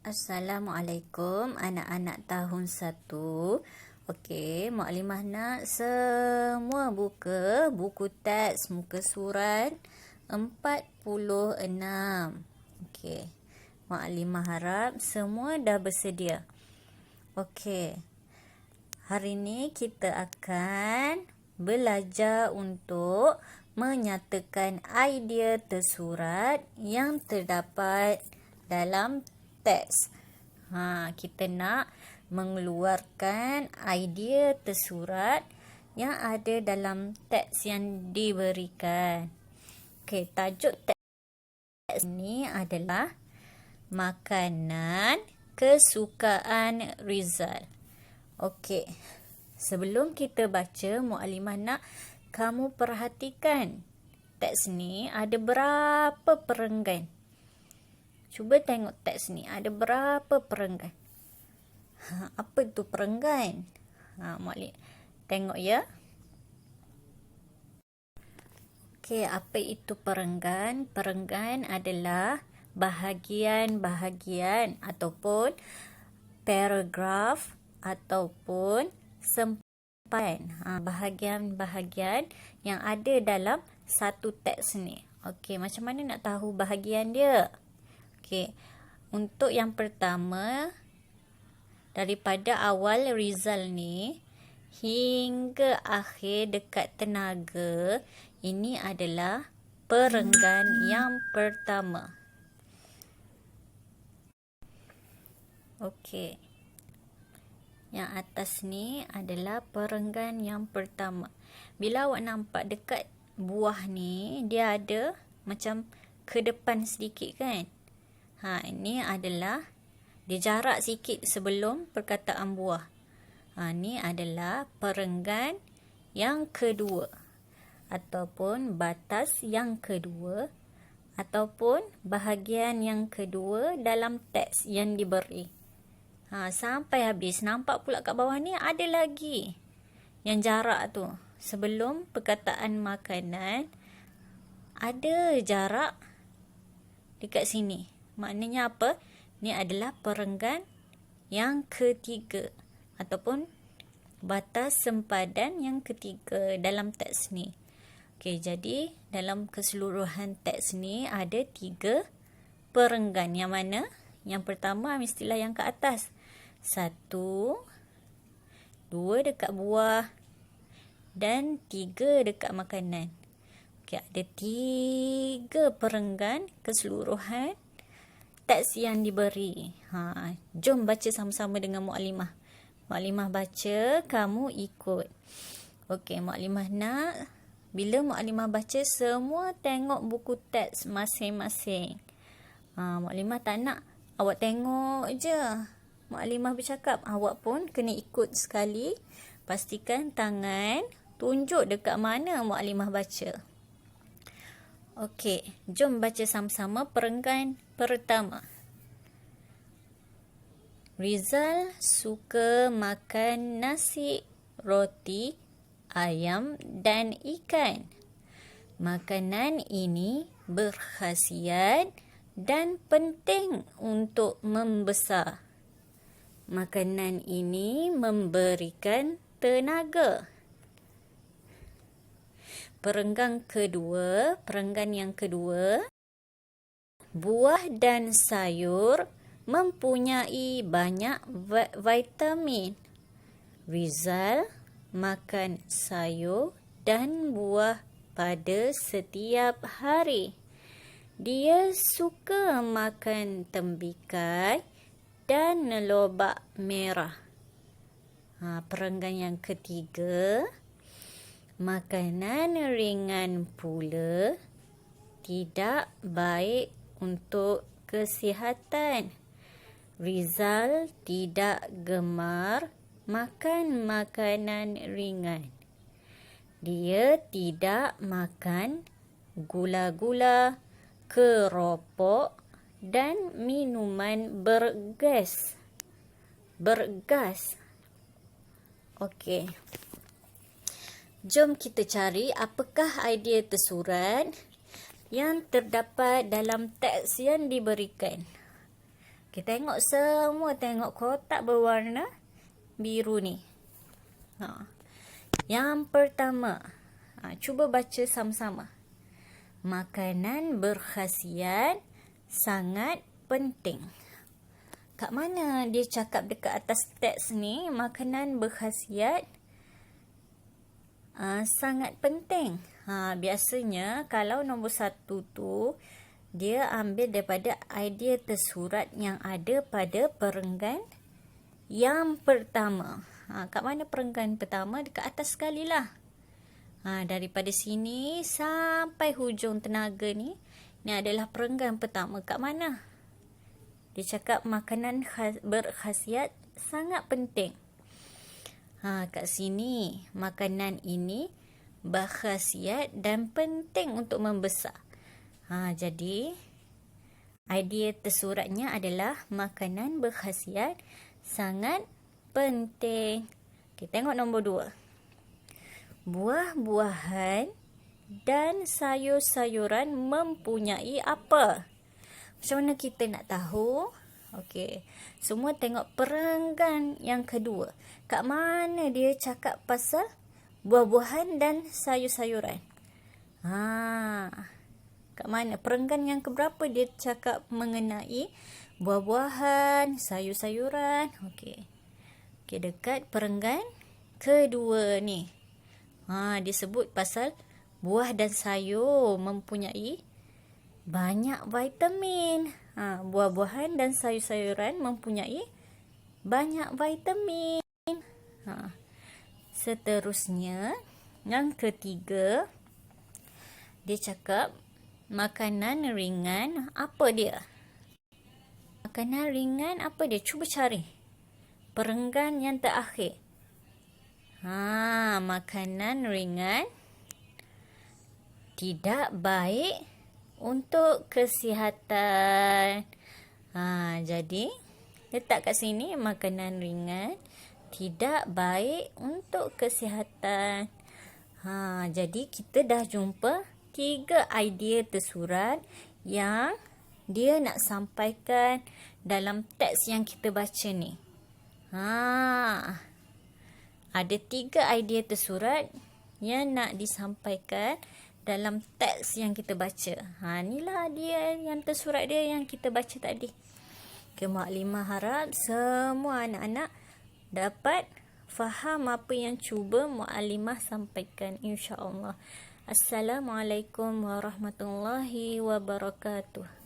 Assalamualaikum anak-anak tahun 1. Okey, Mukadimah nak semua buka buku teks muka surat 46. Okey. Mukadimah harap semua dah bersedia. Okey. Hari ni kita akan belajar untuk menyatakan idea tersurat yang terdapat dalam teks. Kita nak mengeluarkan idea tersurat yang ada dalam teks yang diberikan. Okey, tajuk teks ini adalah makanan kesukaan Rizal. Okey, sebelum kita baca, Mukadimah nak kamu perhatikan teks ni ada berapa perenggan. Cuba tengok teks ni ada berapa perenggan. Apa tu perenggan? Mukadimah tengok ya. Okey, apa itu perenggan? Perenggan adalah bahagian-bahagian ataupun paragraf ataupun sempadan. Bahagian-bahagian yang ada dalam satu teks ni. Okey, macam mana nak tahu bahagian dia? Okey, untuk yang pertama, daripada awal Rizal ni hingga akhir dekat tenaga, ini adalah perenggan yang pertama. Okey, yang atas ni adalah perenggan yang pertama. Bila awak nampak dekat buah ni, dia ada macam ke depan sedikit kan? Ini adalah dia jarak sikit sebelum perkataan buah. Ni adalah perenggan yang kedua ataupun batas yang kedua ataupun bahagian yang kedua dalam teks yang diberi. Sampai habis. Nampak pula kat bawah ni ada lagi yang jarak tu. Sebelum perkataan makanan ada jarak dekat sini. Maknanya apa? Ni adalah perenggan yang ketiga ataupun batas sempadan yang ketiga dalam teks ni. Okey, jadi dalam keseluruhan teks ni ada 3 perenggan. Yang mana? Yang pertama mestilah yang ke atas. 1, 2 dekat buah dan 3 dekat makanan. Okey, ada 3 perenggan keseluruhan teks yang diberi. Jom baca sama-sama dengan Mukadimah. Mukadimah baca, kamu ikut. Okey, Mukadimah nak bila Mukadimah baca, semua tengok buku teks masing-masing. Mukadimah tak nak awak tengok je Mukadimah bercakap. Awak pun kena ikut sekali. Pastikan tangan tunjuk dekat mana Mukadimah baca. Okey, jom baca sama-sama perenggan pertama. Rizal suka makan nasi, roti, ayam dan ikan. Makanan ini berkhasiat dan penting untuk membesar. Makanan ini memberikan tenaga. Perenggan yang kedua, buah dan sayur mempunyai banyak vitamin. Rizal makan sayur dan buah pada setiap hari. Dia suka makan tembikai dan lobak merah. Perenggan yang ketiga, makanan ringan pula tidak baik untuk kesihatan. Rizal tidak gemar makan makanan ringan. Dia tidak makan gula-gula, keropok dan minuman bergas. Okey. Jom kita cari apakah idea tersurat yang terdapat dalam teks yang diberikan. Kita tengok semua, tengok kotak berwarna biru ni. Yang pertama, cuba baca sama-sama. Makanan berkhasiat sangat penting. Kat mana dia cakap dekat atas teks ni, makanan berkhasiat sangat penting. Biasanya kalau nombor 1 tu, dia ambil daripada idea tersurat yang ada pada perenggan yang pertama. Kat mana perenggan pertama? Dekat atas sekali lah. Daripada sini sampai hujung tenaga ni, ni adalah perenggan pertama. Kat mana? Dia cakap makanan berkhasiat sangat penting. Kat sini, makanan ini berkhasiat dan penting untuk membesar. Jadi, idea tersuratnya adalah makanan berkhasiat sangat penting. Kita tengok nombor 2. Buah-buahan dan sayur-sayuran mempunyai apa? Macam mana kita nak tahu? Okey, semua tengok perenggan yang kedua. Kat mana dia cakap pasal buah-buahan dan sayur-sayuran? Kat mana? Perenggan yang keberapa dia cakap mengenai buah-buahan, sayur-sayuran? Okey, dekat perenggan kedua ni. Dia sebut pasal buah dan sayur mempunyai banyak vitamin. Buah-buahan dan sayur-sayuran mempunyai banyak vitamin. Seterusnya, yang ketiga, dia cakap makanan ringan apa dia? Makanan ringan apa dia? Cuba cari perenggan yang terakhir. Makanan ringan tidak baik untuk kesihatan. Jadi letak kat sini, makanan ringan tidak baik untuk kesihatan. Jadi kita dah jumpa 3 idea tersurat yang dia nak sampaikan dalam teks yang kita baca ni. Ada 3 idea tersurat yang nak disampaikan dalam teks yang kita baca. Inilah dia yang tersurat dia yang kita baca tadi. Mak Limah harap semua anak-anak dapat faham apa yang cuba Muallimah sampaikan, insya-Allah. Assalamualaikum warahmatullahi wabarakatuh.